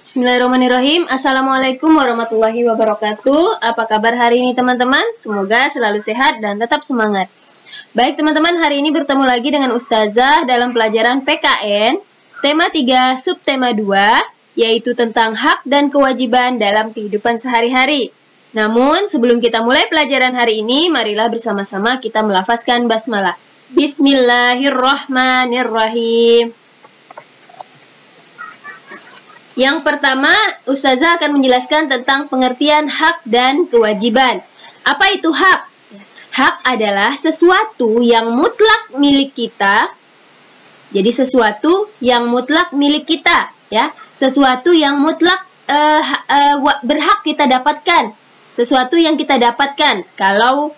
Bismillahirrahmanirrahim. Assalamualaikum warahmatullahi wabarakatuh. Apa kabar hari ini teman-teman? Semoga selalu sehat dan tetap semangat. Baik teman-teman, hari ini bertemu lagi dengan Ustazah dalam pelajaran PKN tema 3 subtema 2, yaitu tentang hak dan kewajiban dalam kehidupan sehari-hari. Namun sebelum kita mulai pelajaran hari ini, marilah bersama-sama kita melafazkan basmalah. Bismillahirrahmanirrahim. Yang pertama, Ustazah akan menjelaskan tentang pengertian hak dan kewajiban. Apa itu hak? Hak adalah sesuatu yang mutlak milik kita. Jadi sesuatu yang mutlak milik kita, ya. Sesuatu yang mutlak berhak kita dapatkan. Sesuatu yang kita dapatkan. Kalau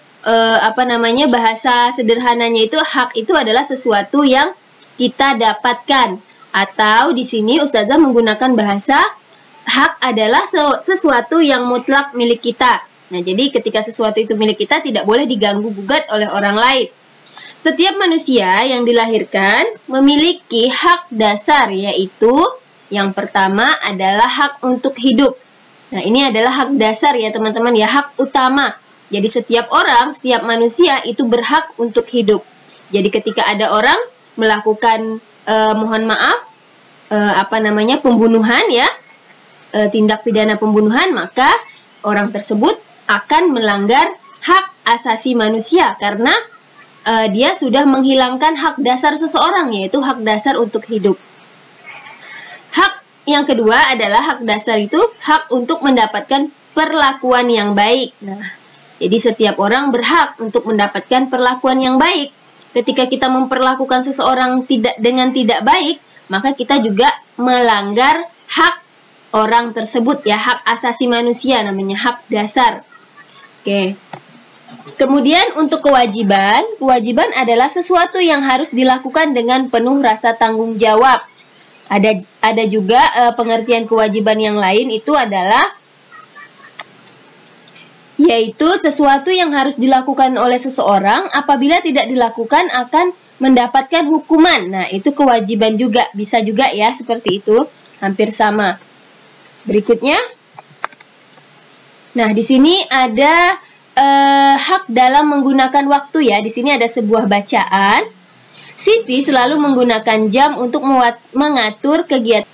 bahasa sederhananya itu hak itu adalah sesuatu yang kita dapatkan. Atau di sini Ustazah menggunakan bahasa hak adalah sesuatu yang mutlak milik kita. Nah, jadi ketika sesuatu itu milik kita tidak boleh diganggu-gugat oleh orang lain. Setiap manusia yang dilahirkan memiliki hak dasar, yaitu yang pertama adalah hak untuk hidup. Nah, ini adalah hak dasar ya teman-teman, ya, hak utama. Jadi setiap orang, setiap manusia itu berhak untuk hidup. Jadi ketika ada orang melakukan pembunuhan, ya, tindak pidana pembunuhan, maka orang tersebut akan melanggar hak asasi manusia karena dia sudah menghilangkan hak dasar seseorang, yaitu hak dasar untuk hidup. Hak yang kedua adalah hak dasar itu hak untuk mendapatkan perlakuan yang baik. Nah, jadi setiap orang berhak untuk mendapatkan perlakuan yang baik. Ketika kita memperlakukan seseorang dengan tidak baik, maka kita juga melanggar hak orang tersebut, ya, hak asasi manusia, namanya hak dasar. Oke. Kemudian untuk kewajiban adalah sesuatu yang harus dilakukan dengan penuh rasa tanggung jawab. Ada juga pengertian kewajiban yang lain, itu adalah yaitu sesuatu yang harus dilakukan oleh seseorang, apabila tidak dilakukan akan mendapatkan hukuman. Nah, itu kewajiban juga, bisa juga ya seperti itu, hampir sama. Berikutnya, nah di sini ada hak dalam menggunakan waktu, ya. Di sini ada sebuah bacaan. Siti selalu menggunakan jam untuk mengatur kegiatan.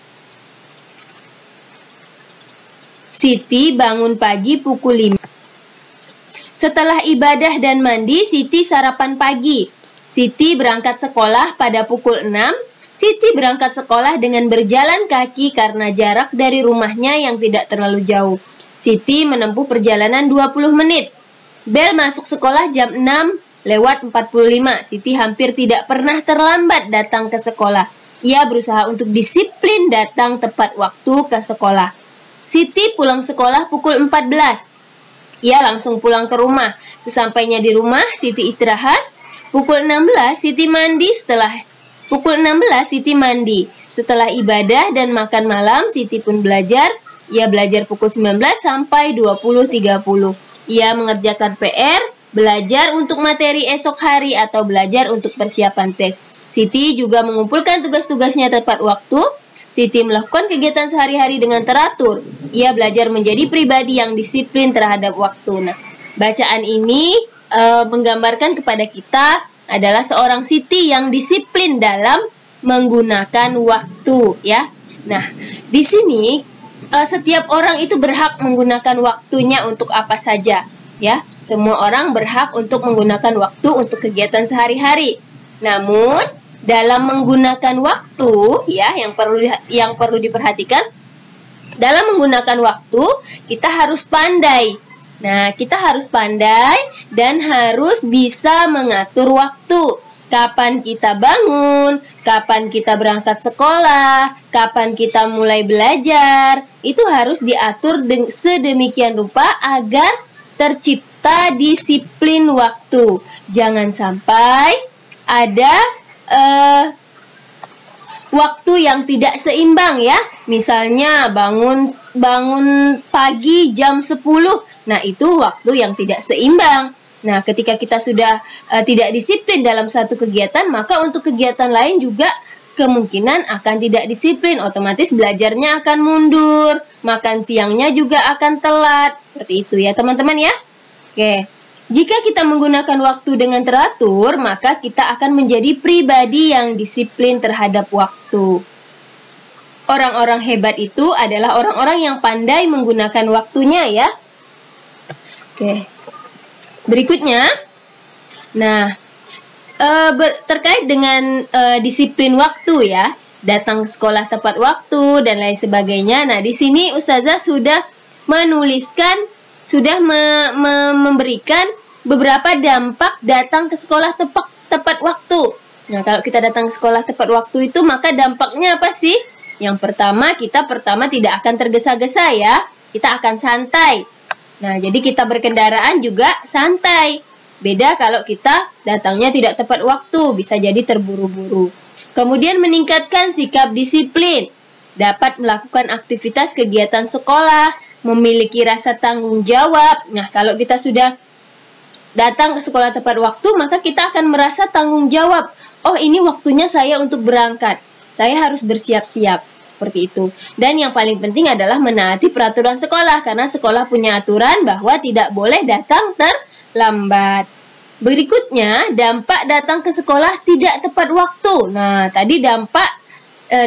Siti bangun pagi pukul 5. Setelah ibadah dan mandi, Siti sarapan pagi. Siti berangkat sekolah pada pukul 6. Siti berangkat sekolah dengan berjalan kaki karena jarak dari rumahnya yang tidak terlalu jauh. Siti menempuh perjalanan 20 menit. Bel masuk sekolah jam 6:45. Siti hampir tidak pernah terlambat datang ke sekolah. Ia berusaha untuk disiplin datang tepat waktu ke sekolah. Siti pulang sekolah pukul 14. Ia langsung pulang ke rumah. Sesampainya di rumah, Siti istirahat. Pukul 16, Siti mandi. Setelah ibadah dan makan malam, Siti pun belajar. Ia belajar pukul 19 sampai 20.30. Ia mengerjakan PR, belajar untuk materi esok hari atau belajar untuk persiapan tes. Siti juga mengumpulkan tugas-tugasnya tepat waktu. Siti melakukan kegiatan sehari-hari dengan teratur. Ia belajar menjadi pribadi yang disiplin terhadap waktu. Nah, bacaan ini menggambarkan kepada kita adalah seorang Siti yang disiplin dalam menggunakan waktu, ya. Nah, di sini setiap orang itu berhak menggunakan waktunya untuk apa saja, ya. Semua orang berhak untuk menggunakan waktu untuk kegiatan sehari-hari. Namun dalam menggunakan waktu, ya, yang perlu diperhatikan dalam menggunakan waktu, kita harus pandai. Nah, kita harus pandai dan harus bisa mengatur waktu. Kapan kita bangun, kapan kita berangkat sekolah, kapan kita mulai belajar, itu harus diatur sedemikian rupa agar tercipta disiplin waktu. Jangan sampai ada waktu yang tidak seimbang, ya. Misalnya bangun pagi jam 10. Nah, itu waktu yang tidak seimbang. Nah, ketika kita sudah tidak disiplin dalam satu kegiatan, maka untuk kegiatan lain juga kemungkinan akan tidak disiplin, otomatis belajarnya akan mundur, makan siangnya juga akan telat. Seperti itu ya teman-teman ya. Oke, jika kita menggunakan waktu dengan teratur, maka kita akan menjadi pribadi yang disiplin terhadap waktu. Orang-orang hebat itu adalah orang-orang yang pandai menggunakan waktunya ya. Oke, berikutnya, nah, terkait dengan disiplin waktu ya, datang ke sekolah tepat waktu dan lain sebagainya. Nah, di sini Ustazah sudah menuliskan, sudah memberikan beberapa dampak datang ke sekolah tepat waktu. Nah, kalau kita datang ke sekolah tepat waktu itu, maka dampaknya apa sih? Yang pertama, kita tidak akan tergesa-gesa ya, kita akan santai. Nah, jadi kita berkendaraan juga santai. Beda kalau kita datangnya tidak tepat waktu, bisa jadi terburu-buru. Kemudian meningkatkan sikap disiplin, dapat melakukan aktivitas kegiatan sekolah, memiliki rasa tanggung jawab. Nah, kalau kita sudah datang ke sekolah tepat waktu, maka kita akan merasa tanggung jawab. Oh, ini waktunya saya untuk berangkat. Saya harus bersiap-siap, seperti itu. Dan yang paling penting adalah menaati peraturan sekolah, karena sekolah punya aturan bahwa tidak boleh datang terlambat. Berikutnya, dampak datang ke sekolah tidak tepat waktu. Nah, tadi dampak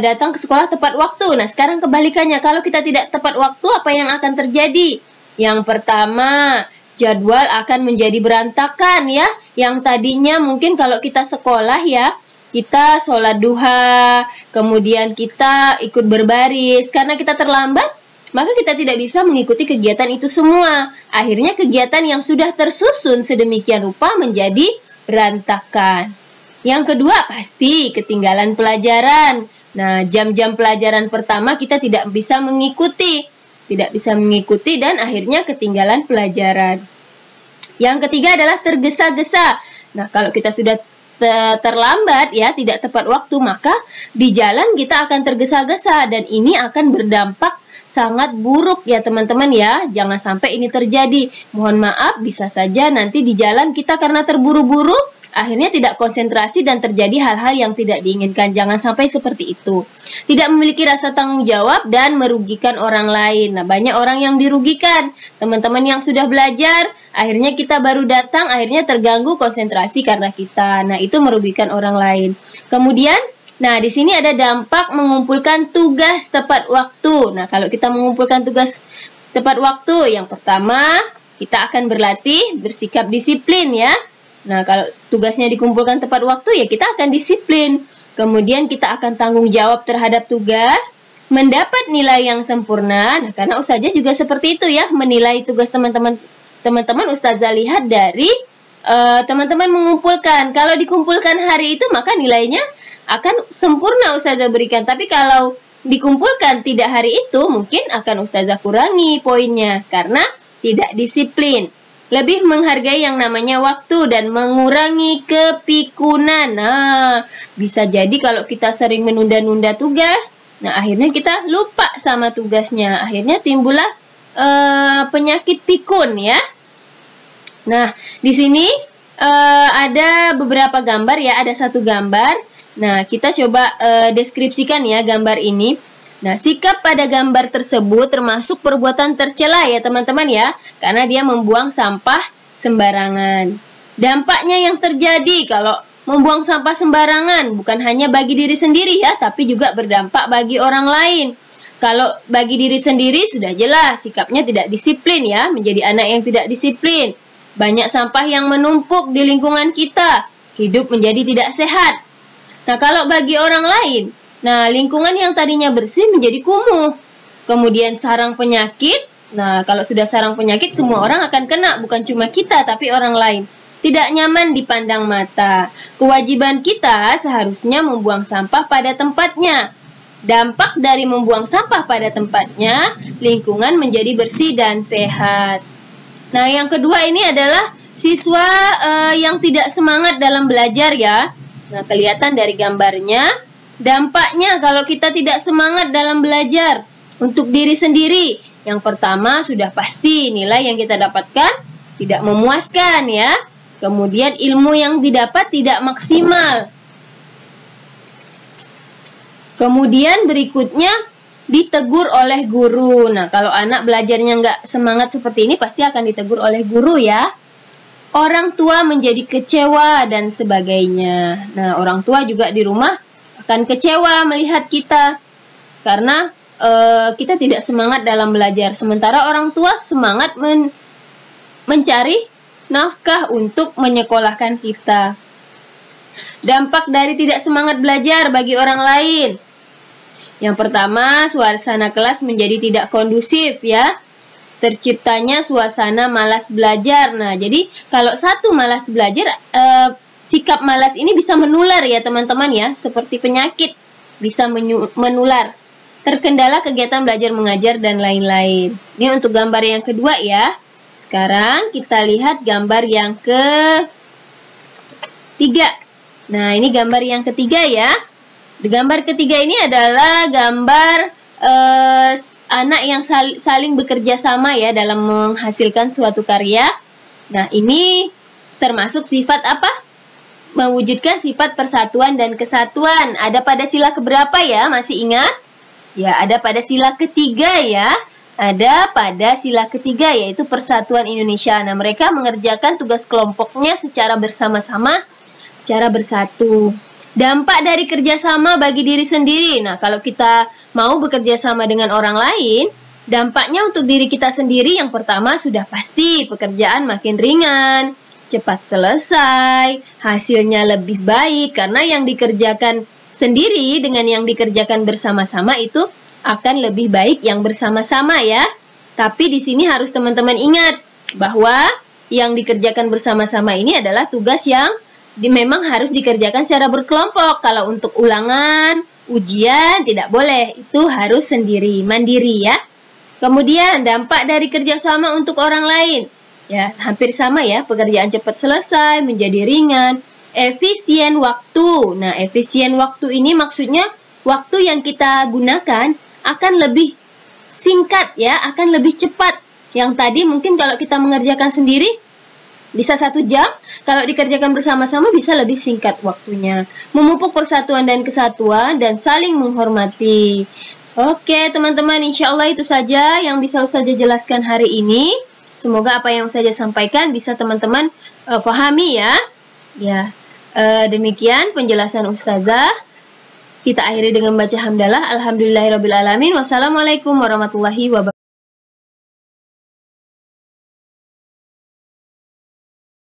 datang ke sekolah tepat waktu. Nah, sekarang kebalikannya. Kalau kita tidak tepat waktu, apa yang akan terjadi? Yang pertama, jadwal akan menjadi berantakan ya. Yang tadinya mungkin kalau kita sekolah ya, kita sholat duha, kemudian kita ikut berbaris. Karena kita terlambat, maka kita tidak bisa mengikuti kegiatan itu semua. Akhirnya kegiatan yang sudah tersusun sedemikian rupa menjadi berantakan. Yang kedua, pasti ketinggalan pelajaran. Nah, jam-jam pelajaran pertama kita tidak bisa mengikuti. Tidak bisa mengikuti dan akhirnya ketinggalan pelajaran. Yang ketiga adalah tergesa-gesa. Nah, kalau kita sudah terlambat ya, tidak tepat waktu, maka di jalan kita akan tergesa-gesa dan ini akan berdampak sangat buruk ya teman-teman ya. Jangan sampai ini terjadi. Mohon maaf, bisa saja nanti di jalan kita karena terburu-buru akhirnya tidak konsentrasi dan terjadi hal-hal yang tidak diinginkan. Jangan sampai seperti itu. Tidak memiliki rasa tanggung jawab dan merugikan orang lain. Nah, banyak orang yang dirugikan. Teman-teman yang sudah belajar, akhirnya kita baru datang, akhirnya terganggu konsentrasi karena kita. Nah, itu merugikan orang lain. Kemudian, nah, di sini ada dampak mengumpulkan tugas tepat waktu. Nah, kalau kita mengumpulkan tugas tepat waktu, yang pertama, kita akan berlatih bersikap disiplin ya. Nah, kalau tugasnya dikumpulkan tepat waktu, ya kita akan disiplin. Kemudian kita akan tanggung jawab terhadap tugas, mendapat nilai yang sempurna. Nah, karena Ustazah juga seperti itu ya, menilai tugas teman-teman. Teman-teman Ustazah lihat dari teman-teman mengumpulkan. Kalau dikumpulkan hari itu, maka nilainya akan sempurna Ustazah berikan. Tapi kalau dikumpulkan tidak hari itu, mungkin akan Ustazah kurangi poinnya karena tidak disiplin. Lebih menghargai yang namanya waktu dan mengurangi kepikunan. Nah, bisa jadi kalau kita sering menunda-nunda tugas, nah akhirnya kita lupa sama tugasnya. Akhirnya timbullah penyakit pikun ya. Nah, di sini ada beberapa gambar ya, ada satu gambar. Nah, kita coba deskripsikan ya gambar ini. Nah, sikap pada gambar tersebut termasuk perbuatan tercela ya teman-teman ya, karena dia membuang sampah sembarangan. Dampaknya yang terjadi kalau membuang sampah sembarangan bukan hanya bagi diri sendiri ya, tapi juga berdampak bagi orang lain. Kalau bagi diri sendiri sudah jelas sikapnya tidak disiplin ya, menjadi anak yang tidak disiplin. Banyak sampah yang menumpuk di lingkungan kita, hidup menjadi tidak sehat. Nah, kalau bagi orang lain, nah lingkungan yang tadinya bersih menjadi kumuh. Kemudian sarang penyakit, nah kalau sudah sarang penyakit semua orang akan kena, bukan cuma kita tapi orang lain. Tidak nyaman dipandang mata. Kewajiban kita seharusnya membuang sampah pada tempatnya. Dampak dari membuang sampah pada tempatnya, lingkungan menjadi bersih dan sehat. Nah, yang kedua ini adalah siswa yang tidak semangat dalam belajar ya. Nah, kelihatan dari gambarnya, dampaknya kalau kita tidak semangat dalam belajar untuk diri sendiri. Yang pertama sudah pasti nilai yang kita dapatkan tidak memuaskan ya. Kemudian ilmu yang didapat tidak maksimal. Kemudian berikutnya ditegur oleh guru. Nah, kalau anak belajarnya nggak semangat seperti ini, pasti akan ditegur oleh guru ya. Orang tua menjadi kecewa dan sebagainya. Nah, orang tua juga di rumah akan kecewa melihat kita karena kita tidak semangat dalam belajar. Sementara orang tua semangat mencari nafkah untuk menyekolahkan kita. Dampak dari tidak semangat belajar bagi orang lain. Yang pertama, suasana kelas menjadi tidak kondusif ya. Terciptanya suasana malas belajar. Nah, jadi kalau satu malas belajar, sikap malas ini bisa menular ya teman-teman ya. Seperti penyakit bisa menular. Terkendala kegiatan belajar mengajar dan lain-lain. Ini untuk gambar yang kedua ya. Sekarang kita lihat gambar yang ketiga. Nah, ini gambar yang ketiga ya. Di gambar ketiga ini adalah gambar anak yang saling bekerja sama ya dalam menghasilkan suatu karya. Nah, ini termasuk sifat apa? Mewujudkan sifat persatuan dan kesatuan. Ada pada sila keberapa ya? Masih ingat? Ya, ada pada sila ketiga ya. Ada pada sila ketiga yaitu Persatuan Indonesia. Nah, mereka mengerjakan tugas kelompoknya secara bersama-sama, secara bersatu. Dampak dari kerjasama bagi diri sendiri. Nah, kalau kita mau bekerja sama dengan orang lain, dampaknya untuk diri kita sendiri yang pertama sudah pasti pekerjaan makin ringan, cepat selesai, hasilnya lebih baik karena yang dikerjakan sendiri dengan yang dikerjakan bersama-sama itu akan lebih baik yang bersama-sama ya. Tapi di sini harus teman-teman ingat bahwa yang dikerjakan bersama-sama ini adalah tugas yang memang harus dikerjakan secara berkelompok. Kalau untuk ulangan, ujian tidak boleh, itu harus sendiri, mandiri ya. Kemudian dampak dari kerjasama untuk orang lain. Ya, hampir sama ya, pekerjaan cepat selesai, menjadi ringan. Efisien waktu. Nah, efisien waktu ini maksudnya waktu yang kita gunakan akan lebih singkat ya, akan lebih cepat. Yang tadi mungkin kalau kita mengerjakan sendiri bisa 1 jam, kalau dikerjakan bersama-sama bisa lebih singkat waktunya. Memupuk persatuan dan kesatuan dan saling menghormati. Oke teman-teman, insya Allah itu saja yang bisa Ustazah jelaskan hari ini. Semoga apa yang Ustazah sampaikan bisa teman-teman pahami ya. Ya. Demikian penjelasan Ustazah. Kita akhiri dengan baca hamdalah. Alhamdulillahirabbil alamin. Wassalamualaikum warahmatullahi wabarakatuh.